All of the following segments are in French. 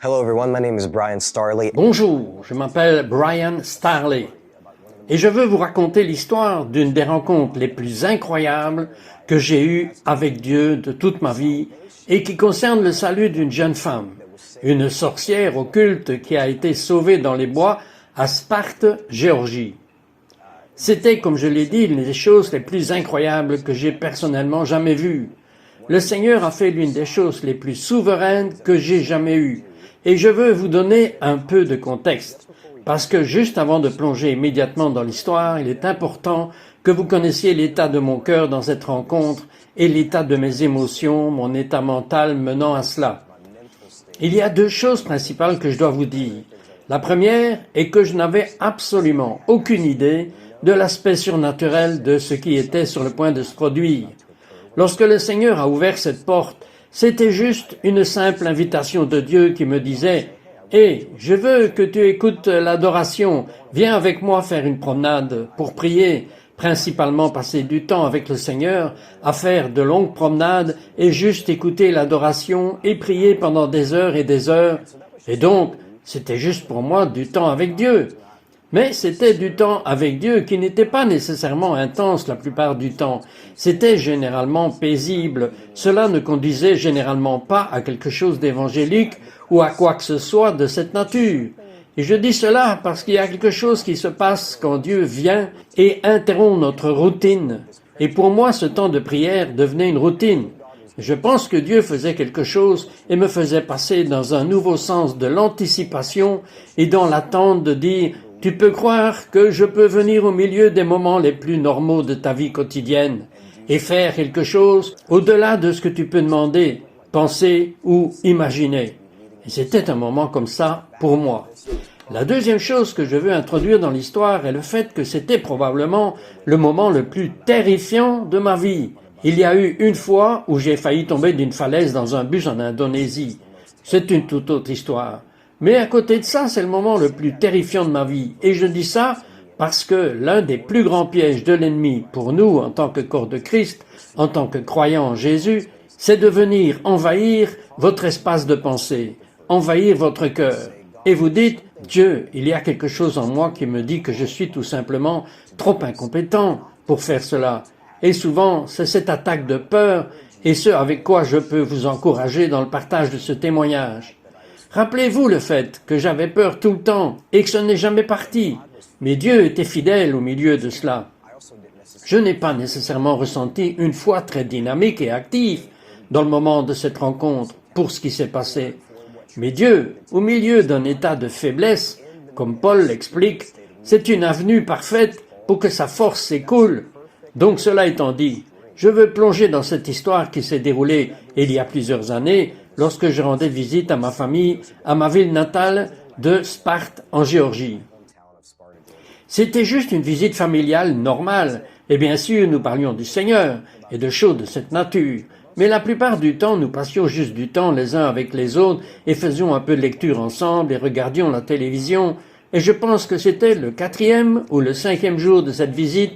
Hello everyone, my name is Brian Starley. Bonjour, je m'appelle Brian Starley et je veux vous raconter l'histoire d'une des rencontres les plus incroyables que j'ai eues avec Dieu de toute ma vie et qui concerne le salut d'une jeune femme, une sorcière occulte qui a été sauvée dans les bois à Sparte, Géorgie. C'était, comme je l'ai dit, l'une des choses les plus incroyables que j'ai personnellement jamais vues. Le Seigneur a fait l'une des choses les plus souveraines que j'ai jamais eues. Et je veux vous donner un peu de contexte, parce que juste avant de plonger immédiatement dans l'histoire, il est important que vous connaissiez l'état de mon cœur dans cette rencontre et l'état de mes émotions, mon état mental menant à cela. Il y a deux choses principales que je dois vous dire. La première est que je n'avais absolument aucune idée de l'aspect surnaturel de ce qui était sur le point de se produire. Lorsque le Seigneur a ouvert cette porte, c'était juste une simple invitation de Dieu qui me disait « Hé, je veux que tu écoutes l'adoration, viens avec moi faire une promenade pour prier ». Principalement passer du temps avec le Seigneur, à faire de longues promenades et juste écouter l'adoration et prier pendant des heures et des heures. Et donc, c'était juste pour moi du temps avec Dieu. Mais c'était du temps avec Dieu qui n'était pas nécessairement intense la plupart du temps. C'était généralement paisible. Cela ne conduisait généralement pas à quelque chose d'évangélique ou à quoi que ce soit de cette nature. Et je dis cela parce qu'il y a quelque chose qui se passe quand Dieu vient et interrompt notre routine. Et pour moi, ce temps de prière devenait une routine. Je pense que Dieu faisait quelque chose et me faisait passer dans un nouveau sens de l'anticipation et dans l'attente de dire « Tu peux croire que je peux venir au milieu des moments les plus normaux de ta vie quotidienne et faire quelque chose au-delà de ce que tu peux demander, penser ou imaginer. » Et c'était un moment comme ça pour moi. La deuxième chose que je veux introduire dans l'histoire est le fait que c'était probablement le moment le plus terrifiant de ma vie. Il y a eu une fois où j'ai failli tomber d'une falaise dans un bus en Indonésie. C'est une toute autre histoire. Mais à côté de ça, c'est le moment le plus terrifiant de ma vie. Et je dis ça parce que l'un des plus grands pièges de l'ennemi pour nous, en tant que corps de Christ, en tant que croyants en Jésus, c'est de venir envahir votre espace de pensée, envahir votre cœur. Et vous dites, Dieu, il y a quelque chose en moi qui me dit que je suis tout simplement trop incompétent pour faire cela. Et souvent, c'est cette attaque de peur et ce avec quoi je peux vous encourager dans le partage de ce témoignage. Rappelez-vous le fait que j'avais peur tout le temps et que ce n'est jamais parti. Mais Dieu était fidèle au milieu de cela. Je n'ai pas nécessairement ressenti une foi très dynamique et active dans le moment de cette rencontre pour ce qui s'est passé. Mais Dieu, au milieu d'un état de faiblesse, comme Paul l'explique, c'est une avenue parfaite pour que sa force s'écoule. Donc cela étant dit, je veux plonger dans cette histoire qui s'est déroulée il y a plusieurs années lorsque je rendais visite à ma famille, à ma ville natale de Sparte en Géorgie. C'était juste une visite familiale normale, et bien sûr nous parlions du Seigneur et de choses de cette nature. Mais la plupart du temps, nous passions juste du temps les uns avec les autres et faisions un peu de lecture ensemble et regardions la télévision. Et je pense que c'était le 4e ou le 5e jour de cette visite.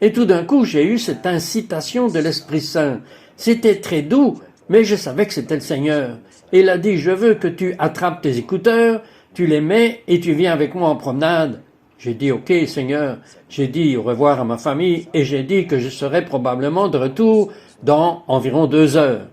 Et tout d'un coup, j'ai eu cette incitation de l'Esprit Saint. C'était très doux, mais je savais que c'était le Seigneur. Et il a dit, je veux que tu attrapes tes écouteurs, tu les mets et tu viens avec moi en promenade. J'ai dit, ok, Seigneur. J'ai dit au revoir à ma famille et j'ai dit que je serais probablement de retour dans environ 2 heures.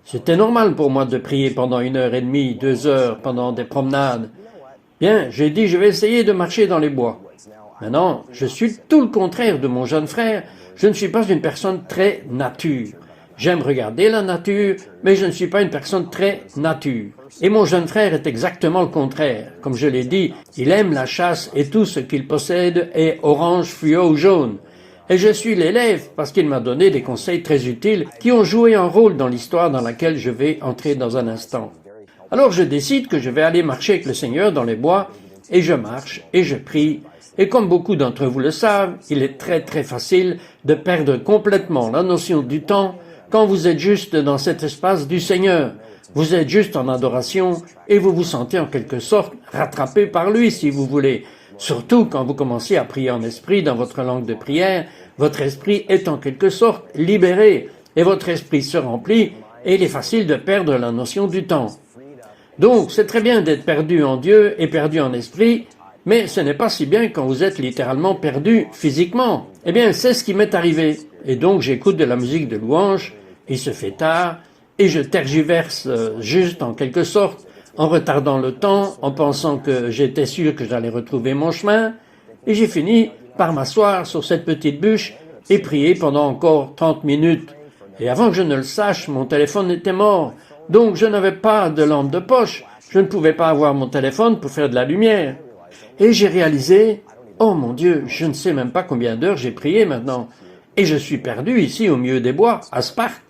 C'était normal pour moi de prier pendant 1h30, 2 heures, pendant des promenades. Bien, j'ai dit, je vais essayer de marcher dans les bois. Maintenant, je suis tout le contraire de mon jeune frère. Je ne suis pas une personne très nature. J'aime regarder la nature, mais je ne suis pas une personne très nature. Et mon jeune frère est exactement le contraire. Comme je l'ai dit, il aime la chasse et tout ce qu'il possède est orange, fluo ou jaune. Et je suis l'élève parce qu'il m'a donné des conseils très utiles qui ont joué un rôle dans l'histoire dans laquelle je vais entrer dans un instant. Alors je décide que je vais aller marcher avec le Seigneur dans les bois et je marche et je prie. Et comme beaucoup d'entre vous le savent, il est très facile de perdre complètement la notion du temps quand vous êtes juste dans cet espace du Seigneur. Vous êtes juste en adoration et vous vous sentez en quelque sorte rattrapé par lui si vous voulez. Surtout quand vous commencez à prier en esprit dans votre langue de prière, votre esprit est en quelque sorte libéré et votre esprit se remplit et il est facile de perdre la notion du temps. Donc, c'est très bien d'être perdu en Dieu et perdu en esprit, mais ce n'est pas si bien quand vous êtes littéralement perdu physiquement. Eh bien, c'est ce qui m'est arrivé. Et donc, j'écoute de la musique de louange, il se fait tard, et je tergiverse juste en quelque sorte, en retardant le temps, en pensant que j'étais sûr que j'allais retrouver mon chemin, et j'ai fini par m'asseoir sur cette petite bûche et prier pendant encore 30 minutes. Et avant que je ne le sache, mon téléphone était mort. Donc je n'avais pas de lampe de poche. Je ne pouvais pas avoir mon téléphone pour faire de la lumière. Et j'ai réalisé, oh mon Dieu, je ne sais même pas combien d'heures j'ai prié maintenant. Et je suis perdu ici au milieu des bois, à Sparte.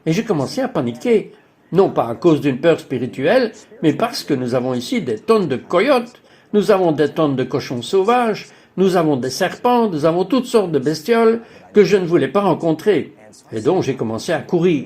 Et j'ai commencé à paniquer. Non pas à cause d'une peur spirituelle, mais parce que nous avons ici des tonnes de coyotes, nous avons des tonnes de cochons sauvages, nous avons des serpents, nous avons toutes sortes de bestioles que je ne voulais pas rencontrer. Et donc j'ai commencé à courir.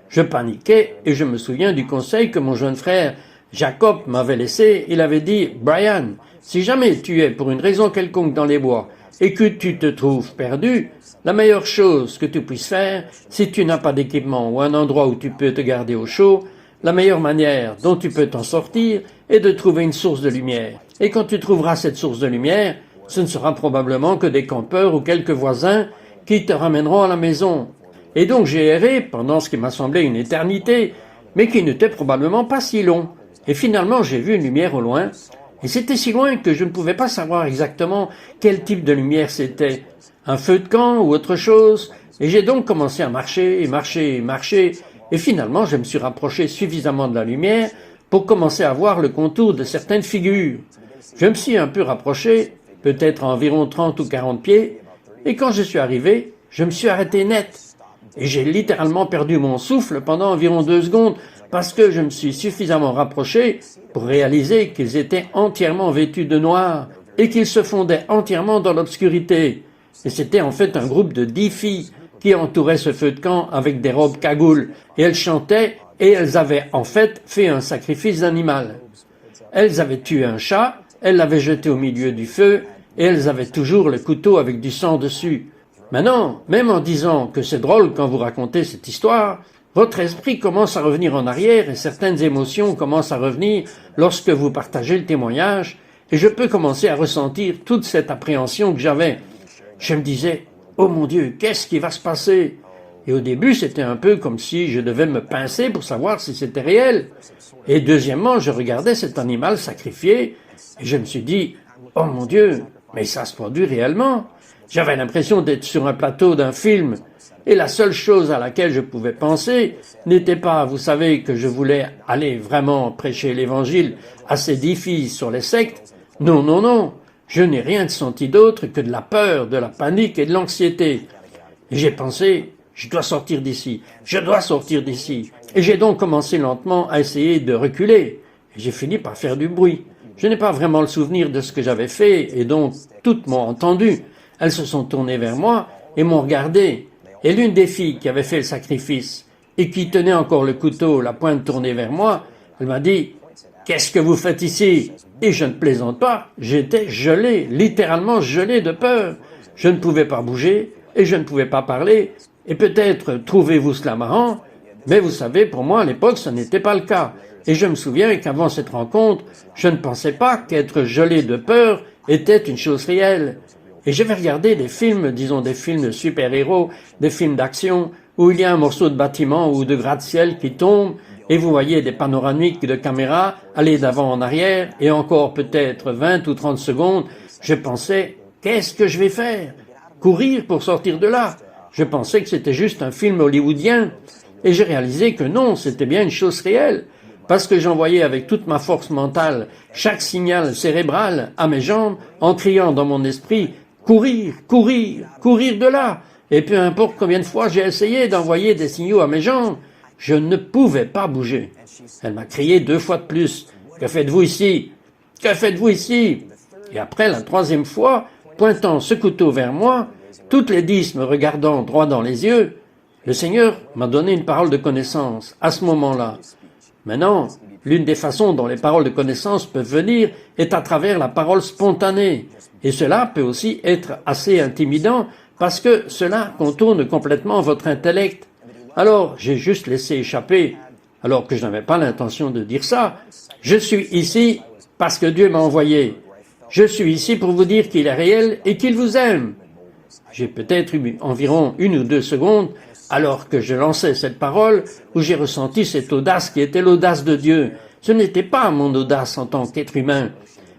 Je paniquais et je me souviens du conseil que mon jeune frère Jacob m'avait laissé. Il avait dit, Brian, si jamais tu es pour une raison quelconque dans les bois et que tu te trouves perdu, la meilleure chose que tu puisses faire, si tu n'as pas d'équipement ou un endroit où tu peux te garder au chaud, la meilleure manière dont tu peux t'en sortir est de trouver une source de lumière. Et quand tu trouveras cette source de lumière, ce ne sera probablement que des campeurs ou quelques voisins qui te ramèneront à la maison. Et donc j'ai erré pendant ce qui m'a semblé une éternité, mais qui n'était probablement pas si long. Et finalement j'ai vu une lumière au loin, et c'était si loin que je ne pouvais pas savoir exactement quel type de lumière c'était. Un feu de camp ou autre chose, et j'ai donc commencé à marcher, et marcher, et marcher, et finalement je me suis rapproché suffisamment de la lumière pour commencer à voir le contour de certaines figures. Je me suis un peu rapproché, peut-être à environ 30 ou 40 pieds, et quand je suis arrivé, je me suis arrêté net. Et j'ai littéralement perdu mon souffle pendant environ 2 secondes parce que je me suis suffisamment rapproché pour réaliser qu'ils étaient entièrement vêtus de noir et qu'ils se fondaient entièrement dans l'obscurité. Et c'était en fait un groupe de 10 filles qui entouraient ce feu de camp avec des robes cagoules. Et elles chantaient et elles avaient en fait fait un sacrifice d'animal. Elles avaient tué un chat, elles l'avaient jeté au milieu du feu et elles avaient toujours le couteau avec du sang dessus. Maintenant, même en disant que c'est drôle quand vous racontez cette histoire, votre esprit commence à revenir en arrière et certaines émotions commencent à revenir lorsque vous partagez le témoignage et je peux commencer à ressentir toute cette appréhension que j'avais. Je me disais, oh mon Dieu, qu'est-ce qui va se passer? Et au début, c'était un peu comme si je devais me pincer pour savoir si c'était réel. Et deuxièmement, je regardais cet animal sacrifié et je me suis dit, oh mon Dieu, mais ça se produit réellement. J'avais l'impression d'être sur un plateau d'un film, et la seule chose à laquelle je pouvais penser n'était pas, vous savez, que je voulais aller vraiment prêcher l'évangile à ces 10 filles sur les sectes. Non, non, non, je n'ai rien senti d'autre que de la peur, de la panique et de l'anxiété. Et j'ai pensé, je dois sortir d'ici, je dois sortir d'ici. Et j'ai donc commencé lentement à essayer de reculer, et j'ai fini par faire du bruit. Je n'ai pas vraiment le souvenir de ce que j'avais fait, et donc toutes m'ont entendu. Elles se sont tournées vers moi et m'ont regardé. Et l'une des filles qui avait fait le sacrifice et qui tenait encore le couteau, la pointe tournée vers moi, elle m'a dit « Qu'est-ce que vous faites ici ?» Et je ne plaisante pas, j'étais gelé, littéralement gelé de peur. Je ne pouvais pas bouger et je ne pouvais pas parler. Et peut-être trouvez-vous cela marrant, mais vous savez, pour moi à l'époque, ce n'était pas le cas. Et je me souviens qu'avant cette rencontre, je ne pensais pas qu'être gelé de peur était une chose réelle. Et j'avais regardé des films, disons des films de super-héros, des films d'action, où il y a un morceau de bâtiment ou de gratte-ciel qui tombe, et vous voyez des panoramiques de caméra aller d'avant en arrière, et encore peut-être 20 ou 30 secondes, je pensais, qu'est-ce que je vais faire? Courir pour sortir de là? Je pensais que c'était juste un film hollywoodien, et j'ai réalisé que non, c'était bien une chose réelle, parce que j'envoyais avec toute ma force mentale chaque signal cérébral à mes jambes, en criant dans mon esprit, courir, courir, courir de là. Et peu importe combien de fois j'ai essayé d'envoyer des signaux à mes jambes, je ne pouvais pas bouger. Elle m'a crié 2 fois de plus. Que faites-vous ici? Que faites-vous ici? Et après la 3e fois, pointant ce couteau vers moi, toutes les 10 me regardant droit dans les yeux, le Seigneur m'a donné une parole de connaissance à ce moment-là. Maintenant, l'une des façons dont les paroles de connaissance peuvent venir est à travers la parole spontanée. Et cela peut aussi être assez intimidant parce que cela contourne complètement votre intellect. Alors, j'ai juste laissé échapper. alors que je n'avais pas l'intention de dire ça. Je suis ici parce que Dieu m'a envoyé. Je suis ici pour vous dire qu'il est réel et qu'il vous aime. J'ai peut-être eu environ 1 ou 2 secondes, alors que je lançais cette parole, où j'ai ressenti cette audace qui était l'audace de Dieu. Ce n'était pas mon audace en tant qu'être humain.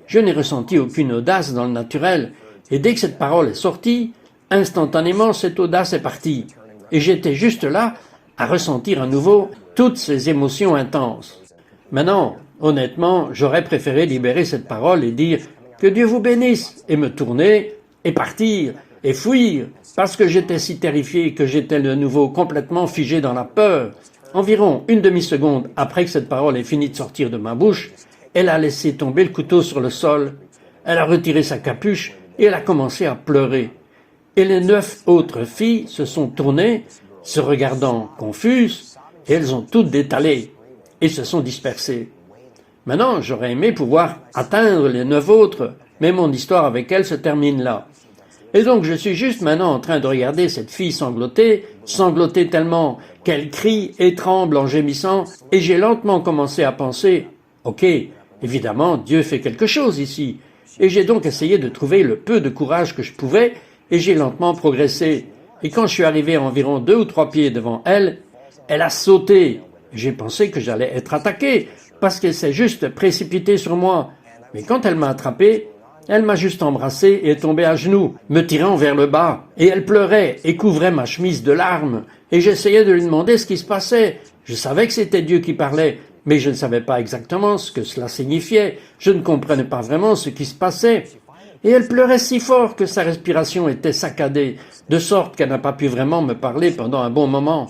Je n'ai ressenti aucune audace dans le naturel. Et dès que cette parole est sortie, instantanément, cette audace est partie. Et j'étais juste là à ressentir à nouveau toutes ces émotions intenses. Maintenant, honnêtement, j'aurais préféré libérer cette parole et dire « Que Dieu vous bénisse » et me tourner et partir et fuir parce que j'étais si terrifié que j'étais de nouveau complètement figé dans la peur. Environ 1 demi-seconde après que cette parole ait fini de sortir de ma bouche, elle a laissé tomber le couteau sur le sol, elle a retiré sa capuche et elle a commencé à pleurer. Et les 9 autres filles se sont tournées, se regardant confuses, et elles ont toutes détalé et se sont dispersées. Maintenant, j'aurais aimé pouvoir atteindre les 9 autres, mais mon histoire avec elles se termine là. Et donc, je suis juste maintenant en train de regarder cette fille sangloter tellement qu'elle crie et tremble en gémissant, et j'ai lentement commencé à penser, ok, évidemment, Dieu fait quelque chose ici. Et j'ai donc essayé de trouver le peu de courage que je pouvais, et j'ai lentement progressé. Et quand je suis arrivé à environ 2 ou 3 pieds devant elle, elle a sauté. J'ai pensé que j'allais être attaqué, parce qu'elle s'est juste précipitée sur moi. Mais quand elle m'a attrapé, elle m'a juste embrassé et est tombée à genoux, me tirant vers le bas. Et elle pleurait et couvrait ma chemise de larmes. Et j'essayais de lui demander ce qui se passait. Je savais que c'était Dieu qui parlait, mais je ne savais pas exactement ce que cela signifiait. Je ne comprenais pas vraiment ce qui se passait. Et elle pleurait si fort que sa respiration était saccadée, de sorte qu'elle n'a pas pu vraiment me parler pendant un bon moment.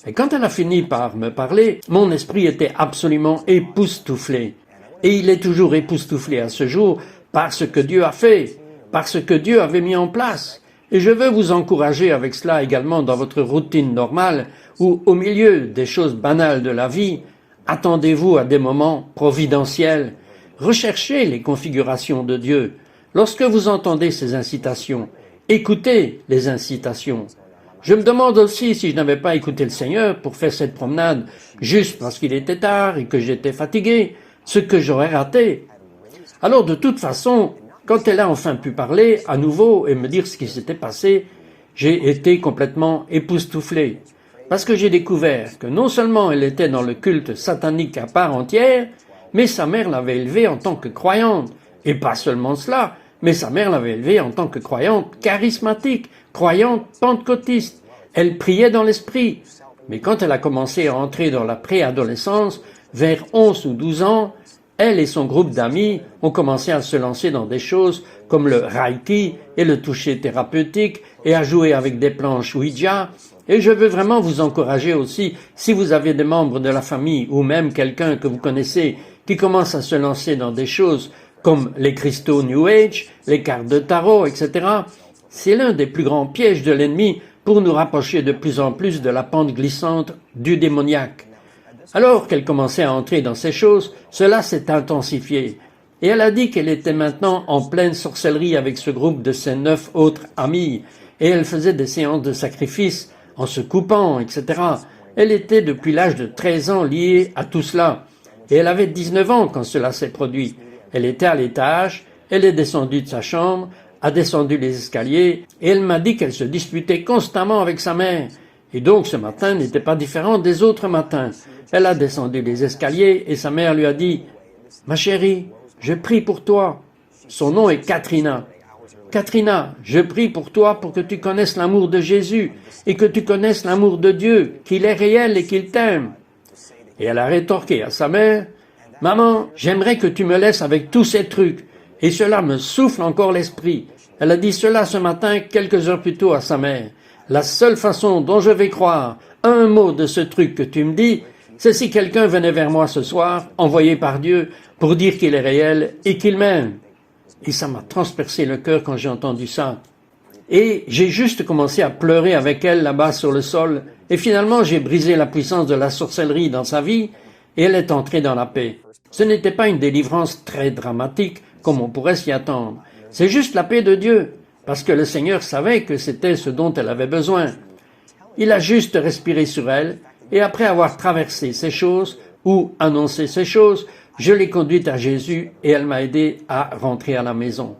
Et quand elle a fini par me parler, mon esprit était absolument époustouflé. Et il est toujours époustouflé à ce jour par ce que Dieu a fait, par ce que Dieu avait mis en place. Et je veux vous encourager avec cela également dans votre routine normale, où au milieu des choses banales de la vie, attendez-vous à des moments providentiels. Recherchez les configurations de Dieu. Lorsque vous entendez ces incitations, écoutez les incitations. Je me demande aussi si je n'avais pas écouté le Seigneur pour faire cette promenade juste parce qu'il était tard et que j'étais fatigué, ce que j'aurais raté. Alors de toute façon, quand elle a enfin pu parler à nouveau et me dire ce qui s'était passé, j'ai été complètement époustouflé. Parce que j'ai découvert que non seulement elle était dans le culte satanique à part entière, mais sa mère l'avait élevée en tant que croyante. Et pas seulement cela, mais sa mère l'avait élevée en tant que croyante charismatique, croyante pentecôtiste. Elle priait dans l'esprit. Mais quand elle a commencé à entrer dans la préadolescence, vers 11 ou 12 ans, elle et son groupe d'amis ont commencé à se lancer dans des choses comme le Reiki et le toucher thérapeutique et à jouer avec des planches Ouija. Et je veux vraiment vous encourager aussi, si vous avez des membres de la famille ou même quelqu'un que vous connaissez qui commence à se lancer dans des choses comme les cristaux New Age, les cartes de tarot, etc. C'est l'un des plus grands pièges de l'ennemi pour nous rapprocher de plus en plus de la pente glissante du démoniaque. Alors qu'elle commençait à entrer dans ces choses, cela s'est intensifié. Et elle a dit qu'elle était maintenant en pleine sorcellerie avec ce groupe de ses 9 autres amis. Et elle faisait des séances de sacrifice en se coupant, etc. Elle était depuis l'âge de 13 ans liée à tout cela. Et elle avait 19 ans quand cela s'est produit. Elle était à l'étage, elle est descendue de sa chambre, a descendu les escaliers, et elle m'a dit qu'elle se disputait constamment avec sa mère. Et donc ce matin n'était pas différent des autres matins. Elle a descendu les escaliers et sa mère lui a dit « Ma chérie, je prie pour toi. » Son nom est Katrina. « Katrina, je prie pour toi pour que tu connaisses l'amour de Jésus et que tu connaisses l'amour de Dieu, qu'il est réel et qu'il t'aime. » Et elle a rétorqué à sa mère « Maman, j'aimerais que tu me laisses avec tous ces trucs. » Et cela me souffle encore l'esprit. Elle a dit cela ce matin quelques heures plus tôt à sa mère. « La seule façon dont je vais croire un mot de ce truc que tu me dis, c'est si quelqu'un venait vers moi ce soir, envoyé par Dieu, pour dire qu'il est réel et qu'il m'aime. » Et ça m'a transpercé le cœur quand j'ai entendu ça. Et j'ai juste commencé à pleurer avec elle là-bas sur le sol. Et finalement, j'ai brisé la puissance de la sorcellerie dans sa vie et elle est entrée dans la paix. Ce n'était pas une délivrance très dramatique comme on pourrait s'y attendre. C'est juste la paix de Dieu, parce que le Seigneur savait que c'était ce dont elle avait besoin. Il a juste respiré sur elle et après avoir traversé ces choses ou annoncé ces choses, je l'ai conduite à Jésus et elle m'a aidé à rentrer à la maison.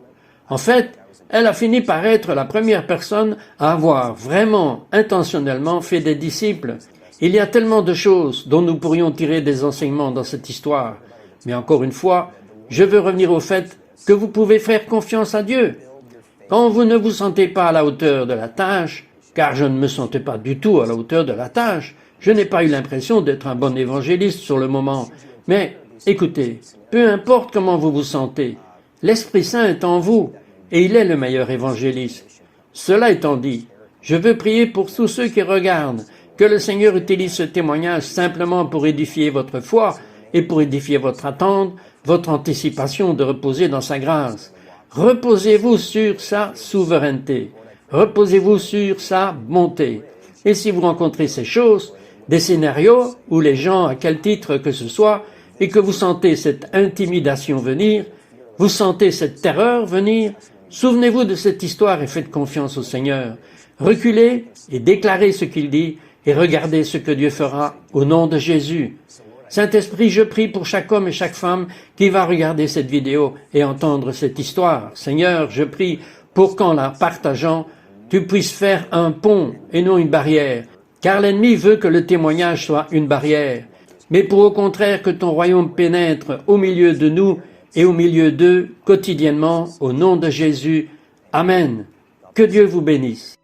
En fait, elle a fini par être la première personne à avoir vraiment, intentionnellement fait des disciples. Il y a tellement de choses dont nous pourrions tirer des enseignements dans cette histoire. Mais encore une fois, je veux revenir au fait que vous pouvez faire confiance à Dieu. Quand vous ne vous sentez pas à la hauteur de la tâche, car je ne me sentais pas du tout à la hauteur de la tâche, je n'ai pas eu l'impression d'être un bon évangéliste sur le moment. Mais écoutez, peu importe comment vous vous sentez, l'Esprit Saint est en vous et il est le meilleur évangéliste. Cela étant dit, je veux prier pour tous ceux qui regardent, que le Seigneur utilise ce témoignage simplement pour édifier votre foi et pour édifier votre attente, votre anticipation de reposer dans sa grâce. Reposez-vous sur sa souveraineté. Reposez-vous sur sa bonté. Et si vous rencontrez ces choses, des scénarios où les gens, à quel titre que ce soit, et que vous sentez cette intimidation venir, vous sentez cette terreur venir, souvenez-vous de cette histoire et faites confiance au Seigneur. Reculez et déclarez ce qu'il dit et regardez ce que Dieu fera au nom de Jésus. Saint-Esprit, je prie pour chaque homme et chaque femme qui va regarder cette vidéo et entendre cette histoire. Seigneur, je prie pour qu'en la partageant, tu puisses faire un pont et non une barrière, car l'ennemi veut que le témoignage soit une barrière, mais pour au contraire que ton royaume pénètre au milieu de nous et au milieu d'eux quotidiennement, au nom de Jésus. Amen. Que Dieu vous bénisse.